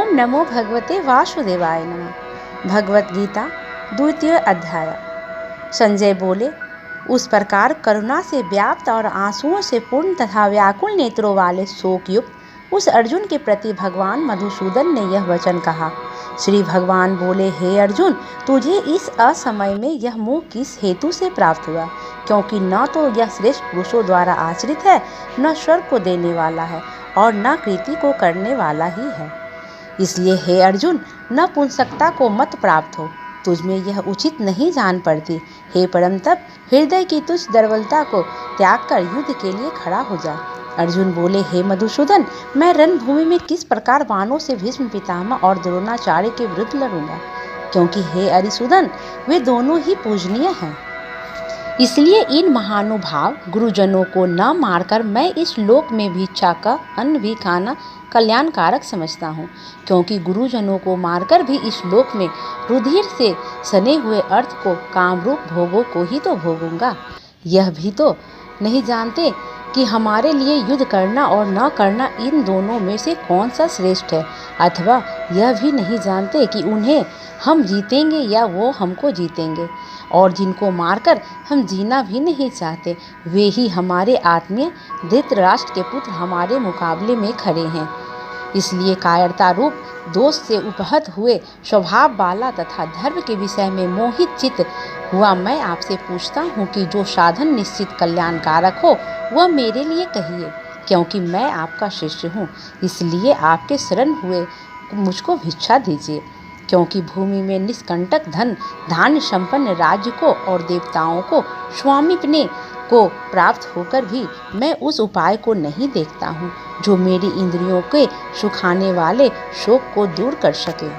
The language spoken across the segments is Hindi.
ओम नमो भगवते वासुदेवाय नमः। भगवत गीता द्वितीय अध्याय। संजय बोले, उस प्रकार करुणा से व्याप्त और आंसुओं से पूर्ण तथा व्याकुल नेत्रों वाले शोक युक्त उस अर्जुन के प्रति भगवान मधुसूदन ने यह वचन कहा। श्री भगवान बोले, हे अर्जुन, तुझे इस असमय में यह मोह किस हेतु से प्राप्त हुआ? क्योंकि न तो यह श्रेष्ठ पुरुषों द्वारा आश्रित है, न स्वर्ग को देने वाला है और न कृति को करने वाला ही है। इसलिए हे अर्जुन, नपुंसकता को मत प्राप्त हो, तुझमें यह उचित नहीं जान पड़ती। हे परम तप, हृदय की तुझ दुर्बलता को त्याग कर युद्ध के लिए खड़ा हो जा। अर्जुन बोले, हे मधुसूदन, मैं रणभूमि में किस प्रकार बाणों से भीष्म पितामह और द्रोणाचार्य के विरुद्ध लड़ूंगा? क्योंकि हे अरिसूदन, वे दोनों ही पूजनीय हैं। इसलिए इन महानुभाव गुरुजनों को न मारकर मैं इस लोक में भिक्षा का अन्न भी खाना कल्याणकारक समझता हूँ। क्योंकि गुरुजनों को मारकर भी इस लोक में रुधिर से सने हुए अर्थ को कामरूप भोगों को ही तो भोगूंगा। यह भी तो नहीं जानते कि हमारे लिए युद्ध करना और न करना इन दोनों में से कौन सा श्रेष्ठ है। अथवा यह भी नहीं जानते कि उन्हें हम जीतेंगे या वो हमको जीतेंगे। और जिनको मारकर हम जीना भी नहीं चाहते, वे ही हमारे आत्मीय धृतराष्ट्र के पुत्र हमारे मुकाबले में खड़े हैं। इसलिए कायरता रूप दोष से उपहत हुए स्वभाव वाला तथा धर्म के विषय में मोहित चित्त हुआ मैं आपसे पूछता हूँ कि जो साधन निश्चित कल्याणकारक हो वह मेरे लिए कहिए। क्योंकि मैं आपका शिष्य हूँ, इसलिए आपके शरण हुए मुझको भिक्षा दीजिए। क्योंकि भूमि में निष्कंटक धन धान्य संपन्न राज्य को और देवताओं को स्वामित्व को प्राप्त होकर भी मैं उस उपाय को नहीं देखता हूँ जो मेरी इंद्रियों के सुखाने वाले शोक को दूर कर सके।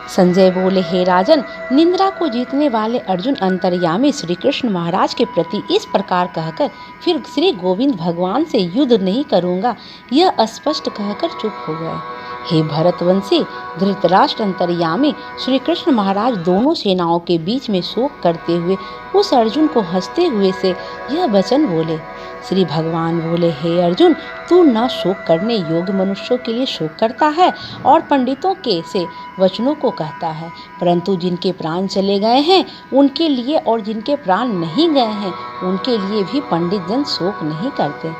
संजय बोले, हे राजन, निंद्रा को जीतने वाले अर्जुन अंतर्यामी श्री कृष्ण महाराज के प्रति इस प्रकार कहकर फिर श्री गोविंद भगवान से युद्ध नहीं करूँगा यह स्पष्ट कहकर चुप हो गए। हे भरतवंशी, धृतराष्ट्र अंतर्यामी श्री कृष्ण महाराज दोनों सेनाओं के बीच में शोक करते हुए उस अर्जुन को हंसते हुए से यह वचन बोले। श्री भगवान बोले, हे अर्जुन, तू न शोक करने योग्य मनुष्यों के लिए शोक करता है और पंडितों के से वचनों को कहता है, परंतु जिनके प्राण चले गए हैं उनके लिए और जिनके प्राण नहीं गए हैं उनके लिए भी पंडित जन शोक नहीं करते।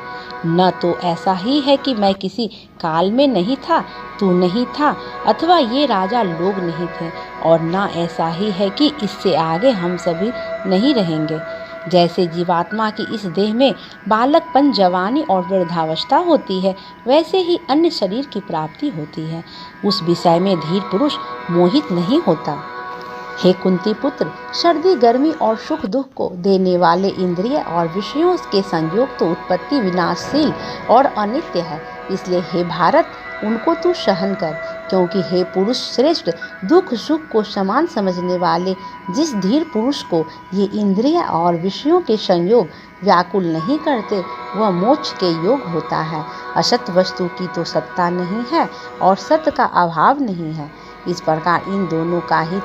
न तो ऐसा ही है कि मैं किसी काल में नहीं था, तू नहीं था, अथवा ये राजा लोग नहीं थे, और न ऐसा ही है कि इससे आगे हम सभी नहीं रहेंगे। जैसे जीवात्मा की इस देह में बालकपन, जवानी और वृद्धावस्था होती है, वैसे ही अन्य शरीर की प्राप्ति होती है। उस विषय में धीर पुरुष मोहित नहीं होता। हे कुंती पुत्र, सर्दी गर्मी और सुख दुख को देने वाले इंद्रिय और विषयों के संयोग तो उत्पत्ति विनाशशील और अनित्य है। इसलिए हे भारत, उनको तू सहन कर। क्योंकि हे पुरुष श्रेष्ठ, दुख सुख को समान समझने वाले जिस धीर पुरुष को ये इंद्रिय और विषयों के संयोग व्याकुल नहीं करते वह मोक्ष के योग होता है। असत वस्तु की तो सत्ता नहीं है और सत्य का अभाव नहीं है। इस प्रकार इन दोनों का ही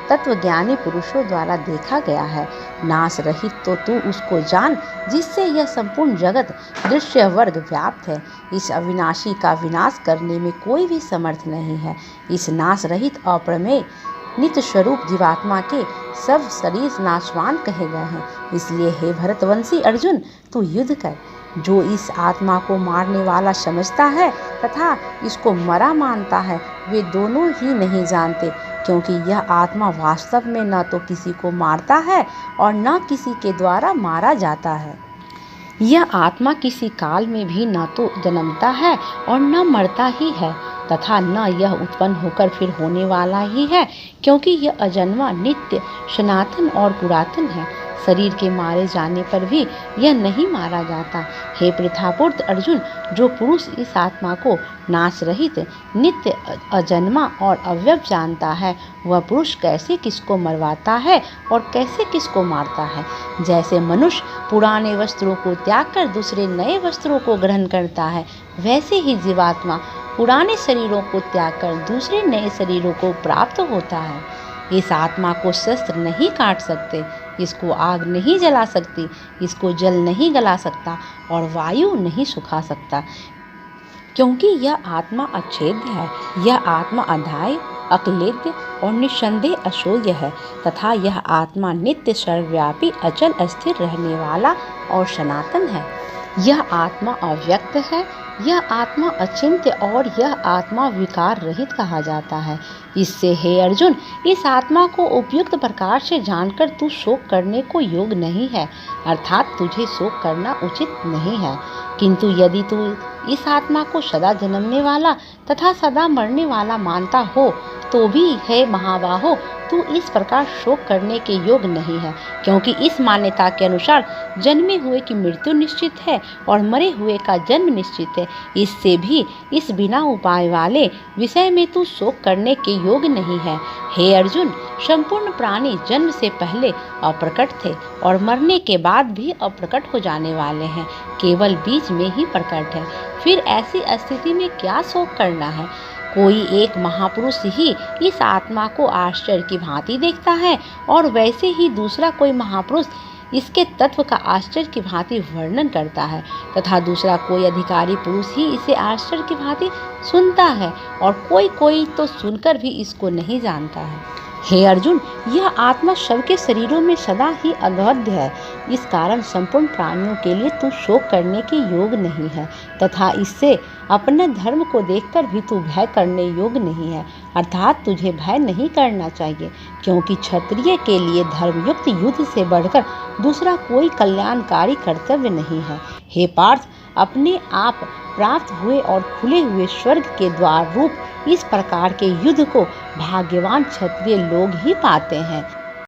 तत्वज्ञानी पुरुषों द्वारा देखा गया है। नाश रहित तो तू उसको जान जिससे यह संपूर्ण जगत दृश्य वर्ग व्याप्त है। इस अविनाशी का विनाश करने में कोई भी समर्थ नहीं है। इस नाश रहित अप्रमेय नित्य स्वरूप जीवात्मा के सब शरीर नाशवान कहे गए हैं। इसलिए हे भरतवंशी अर्जुन, तू युद्ध कर। जो इस आत्मा को मारने वाला समझता है तथा इसको मरा मानता है, वे दोनों ही नहीं जानते। क्योंकि यह आत्मा वास्तव में न तो किसी को मारता है और न किसी के द्वारा मारा जाता है। यह आत्मा किसी काल में भी न तो जन्मता है और न मरता ही है, तथा न यह उत्पन्न होकर फिर होने वाला ही है। क्योंकि यह अजन्मा, नित्य, सनातन और पुरातन है। शरीर के मारे जाने पर भी यह नहीं मारा जाता। हे पृथापुत्र अर्जुन, जो पुरुष इस आत्मा को नाश रहित, नित्य, अजन्मा और अव्यय जानता है, वह पुरुष कैसे किसको मरवाता है और कैसे किसको मारता है। जैसे मनुष्य पुराने वस्त्रों को त्याग कर दूसरे नए वस्त्रों को ग्रहण करता है, वैसे ही जीवात्मा पुराने शरीरों को त्याग कर दूसरे नए शरीरों को प्राप्त होता है। इस आत्मा को शस्त्र नहीं काट सकते, इसको आग नहीं जला सकती, इसको जल नहीं गला सकता और वायु नहीं सुखा सकता। क्योंकि यह आत्मा अछेद्य है, यह आत्मा अधाय, अक्लेद्य और निस्संदेह अशून्य है तथा यह आत्मा नित्य, सर्वव्यापी, अचल, स्थिर रहने वाला और सनातन है। यह आत्मा अव्यक्त है, यह आत्मा अचिंत्य और यह आत्मा विकार रहित कहा जाता है। इससे हे अर्जुन, इस आत्मा को उपयुक्त प्रकार से जानकर तू शोक करने को योग्य नहीं है, अर्थात तुझे शोक करना उचित नहीं है। किंतु यदि तू इस आत्मा को सदा जन्मने वाला तथा सदा मरने वाला मानता हो तो भी हे महाबाहो, तू इस प्रकार शोक करने के योग्य नहीं है, क्योंकि इस मान्यता के अनुसार जन्मे हुए की मृत्यु निश्चित है और मरे हुए का जन्म निश्चित है। इससे भी इस बिना उपाय वाले विषय में तू शोक करने के योग्य नहीं है। हे अर्जुन, संपूर्ण प्राणी जन्म से पहले अप्रकट थे और मरने के बाद भी अप्रकट हो जाने वाले हैं, केवल बीच में ही प्रकट है। फिर ऐसी स्थिति में क्या शोक करना है? कोई एक महापुरुष ही इस आत्मा को आश्चर्य की भांति देखता है और वैसे ही दूसरा कोई महापुरुष इसके तत्व का आश्चर्य की भांति वर्णन करता है तथा दूसरा कोई अधिकारी पुरुष ही इसे आश्चर्य की भांति सुनता है और कोई कोई तो सुनकर भी इसको नहीं जानता है। हे अर्जुन, यह आत्मा सबके शरीरों में सदा ही अवध्य है। इस कारण संपूर्ण प्राणियों के लिए तू शोक करने के योग्य नहीं है तथा इससे अपने धर्म को देखकर भी तू भय करने योग्य नहीं है, अर्थात तुझे भय नहीं करना चाहिए, क्योंकि क्षत्रिय के लिए धर्मयुक्त युद्ध से बढ़कर दूसरा कोई कल्याणकारी कर्तव्य नहीं है। हे पार्थ, अपने आप प्राप्त हुए और खुले हुए स्वर्ग के द्वार रूप इस प्रकार के युद्ध को भाग्यवान क्षत्रिय लोग ही पाते हैं।